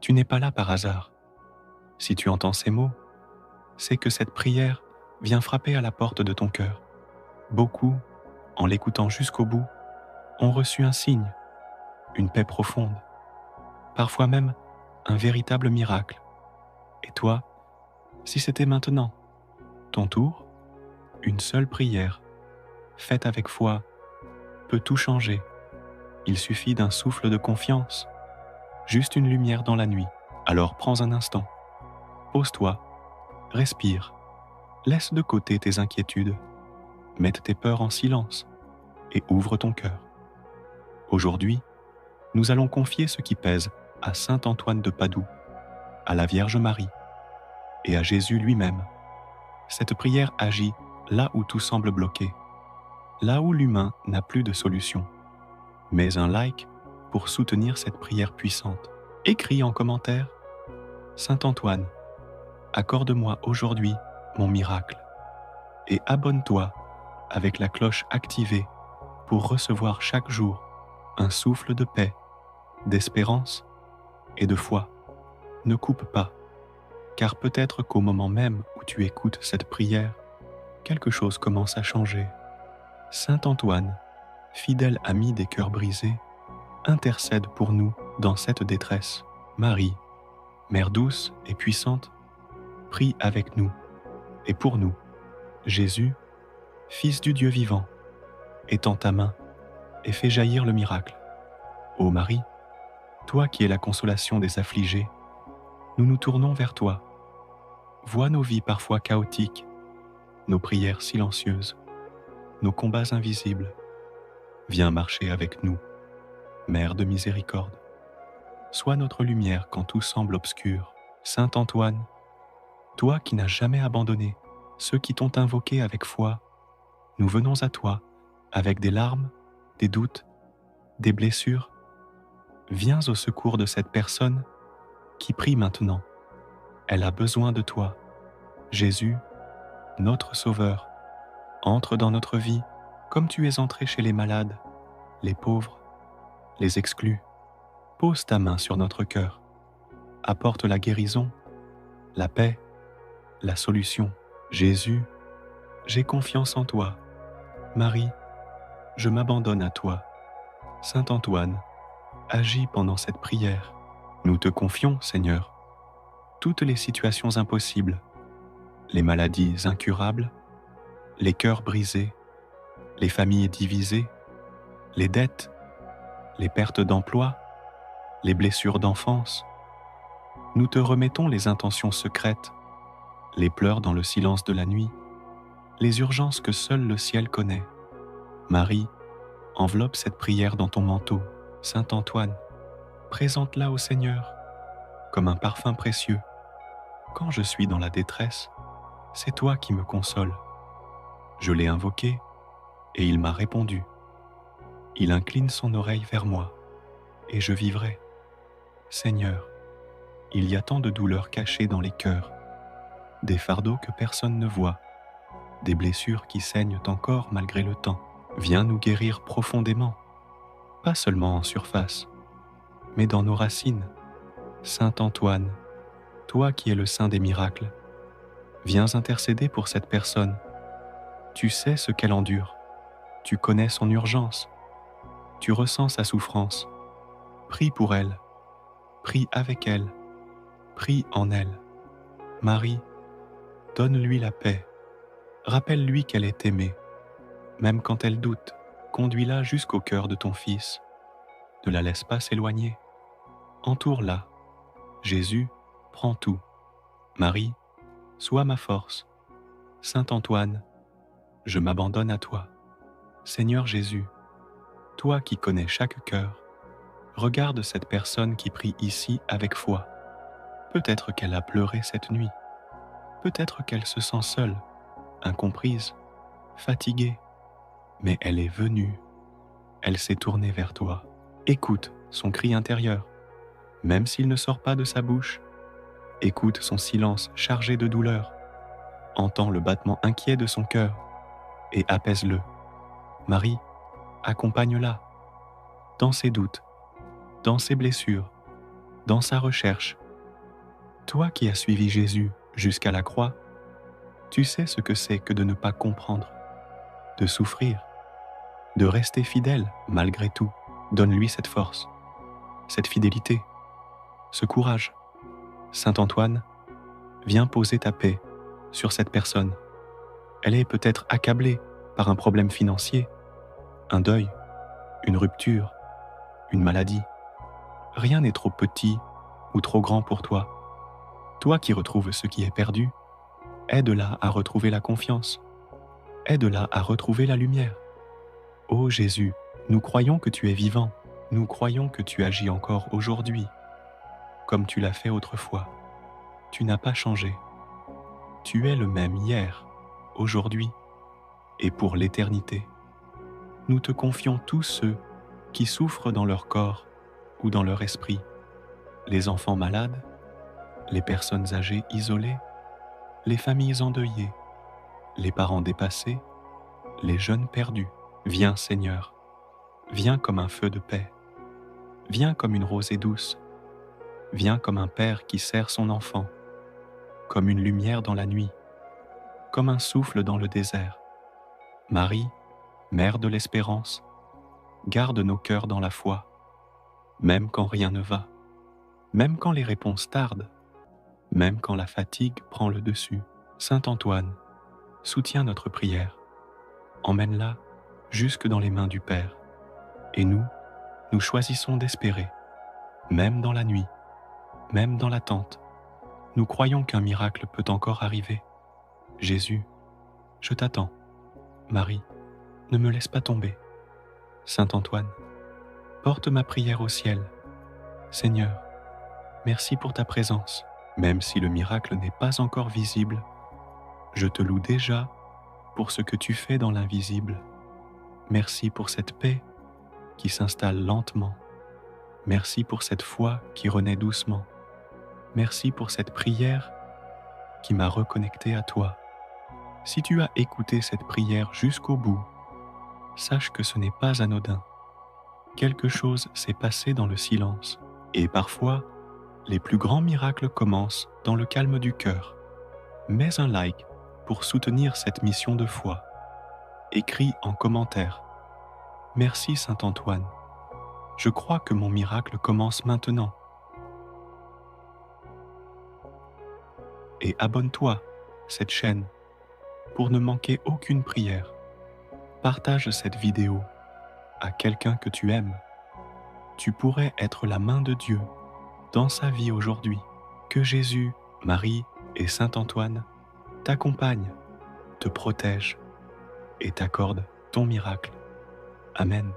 Tu n'es pas là par hasard. Si tu entends ces mots, c'est que cette prière vient frapper à la porte de ton cœur. Beaucoup, en l'écoutant jusqu'au bout, ont reçu un signe, une paix profonde, parfois même un véritable miracle. Et toi, si c'était maintenant, ton tour, une seule prière, faite avec foi, peut tout changer. Il suffit d'un souffle de confiance, juste une lumière dans la nuit. Alors prends un instant, pose-toi, respire, laisse de côté tes inquiétudes, mette tes peurs en silence et ouvre ton cœur. Aujourd'hui, nous allons confier ce qui pèse à saint Antoine de Padoue, à la Vierge Marie et à Jésus lui-même. Cette prière agit là où tout semble bloqué, là où l'humain n'a plus de solution. Mets un like pour soutenir cette prière puissante. Écris en commentaire « Saint Antoine, accorde-moi aujourd'hui mon miracle » et abonne-toi avec la cloche activée pour recevoir chaque jour un souffle de paix, d'espérance et de foi. Ne coupe pas, car peut-être qu'au moment même où tu écoutes cette prière, quelque chose commence à changer. Saint Antoine, fidèle ami des cœurs brisés, intercède pour nous dans cette détresse. Marie, Mère douce et puissante, prie avec nous et pour nous. Jésus, Fils du Dieu vivant, étends ta main et fais jaillir le miracle. Ô Marie, toi qui es la consolation des affligés, nous nous tournons vers toi. Vois nos vies parfois chaotiques, nos prières silencieuses, nos combats invisibles. Viens marcher avec nous, Mère de miséricorde. Sois notre lumière quand tout semble obscur. Saint Antoine, toi qui n'as jamais abandonné ceux qui t'ont invoqué avec foi, nous venons à toi avec des larmes, des doutes, des blessures. Viens au secours de cette personne qui prie maintenant. Elle a besoin de toi. Jésus, notre Sauveur, entre dans notre vie comme tu es entré chez les malades, les pauvres, les exclus. Pose ta main sur notre cœur. Apporte la guérison, la paix, la solution. Jésus, j'ai confiance en toi. Marie, je m'abandonne à toi. Saint Antoine, agis pendant cette prière. Nous te confions, Seigneur, toutes les situations impossibles, les maladies incurables, les cœurs brisés, les familles divisées, les dettes, les pertes d'emploi, les blessures d'enfance. Nous te remettons les intentions secrètes, les pleurs dans le silence de la nuit, les urgences que seul le ciel connaît. Marie, enveloppe cette prière dans ton manteau. Saint Antoine, présente-la au Seigneur comme un parfum précieux. Quand je suis dans la détresse, c'est toi qui me consoles. Je l'ai invoqué et il m'a répondu. Il incline son oreille vers moi et je vivrai. Seigneur, il y a tant de douleurs cachées dans les cœurs, des fardeaux que personne ne voit, des blessures qui saignent encore malgré le temps. Viens nous guérir profondément, pas seulement en surface, mais dans nos racines. Saint Antoine, toi qui es le saint des miracles, viens intercéder pour cette personne. Tu sais ce qu'elle endure, tu connais son urgence, tu ressens sa souffrance. Prie pour elle, prie avec elle, prie en elle. Marie, donne-lui la paix, rappelle-lui qu'elle est aimée, même quand elle doute. Conduis-la jusqu'au cœur de ton Fils, ne la laisse pas s'éloigner, entoure-la. Jésus, prends tout. Marie, sois ma force. Saint Antoine, je m'abandonne à toi. Seigneur Jésus, toi qui connais chaque cœur, regarde cette personne qui prie ici avec foi. Peut-être qu'elle a pleuré cette nuit. Peut-être qu'elle se sent seule, incomprise, fatiguée. Mais elle est venue. Elle s'est tournée vers toi. Écoute son cri intérieur, même s'il ne sort pas de sa bouche. Écoute son silence chargé de douleur. Entends le battement inquiet de son cœur et apaise-le. Marie, accompagne-la dans ses doutes, dans ses blessures. dans sa recherche. Toi qui as suivi Jésus jusqu'à la croix, tu sais ce que c'est que de ne pas comprendre, de souffrir, de rester fidèle malgré tout. Donne-lui cette force, cette fidélité, ce courage. Saint Antoine, viens poser ta paix sur cette personne. Elle est peut-être accablée par un problème financier, un deuil, une rupture, une maladie. Rien n'est trop petit ou trop grand pour toi. Toi qui retrouves ce qui est perdu, aide-la à retrouver la confiance. Aide-la à retrouver la lumière. Ô Jésus, nous croyons que tu es vivant. Nous croyons que tu agis encore aujourd'hui, comme tu l'as fait autrefois. Tu n'as pas changé. Tu es le même hier, aujourd'hui et pour l'éternité. Nous te confions tous ceux qui souffrent dans leur corps ou dans leur esprit, les enfants malades, les personnes âgées isolées, les familles endeuillées, les parents dépassés, les jeunes perdus. Viens Seigneur, viens comme un feu de paix, viens comme une rosée douce, viens comme un père qui serre son enfant, comme une lumière dans la nuit, comme un souffle dans le désert. Marie, Mère de l'espérance, garde nos cœurs dans la foi, même quand rien ne va, même quand les réponses tardent, même quand la fatigue prend le dessus. Saint Antoine, soutiens notre prière, emmène-la jusque dans les mains du Père. Et nous choisissons d'espérer, même dans la nuit, même dans l'attente. Nous croyons qu'un miracle peut encore arriver. Jésus, je t'attends. Marie, ne me laisse pas tomber. Saint Antoine, porte ma prière au ciel. Seigneur, merci pour ta présence. Même si le miracle n'est pas encore visible, je te loue déjà pour ce que tu fais dans l'invisible. Merci pour cette paix qui s'installe lentement. Merci pour cette foi qui renaît doucement. Merci pour cette prière qui m'a reconnecté à toi. Si tu as écouté cette prière jusqu'au bout, sache que ce n'est pas anodin. Quelque chose s'est passé dans le silence. Et parfois, les plus grands miracles commencent dans le calme du cœur. Mets un like pour soutenir cette mission de foi. Écris en commentaire. Merci Saint Antoine. Je crois que mon miracle commence maintenant. Et abonne-toi à cette chaîne pour ne manquer aucune prière. Partage cette vidéo à quelqu'un que tu aimes. Tu pourrais être la main de Dieu dans sa vie aujourd'hui. Que Jésus, Marie et Saint Antoine t'accompagnent, te protègent et t'accordent ton miracle. Amen.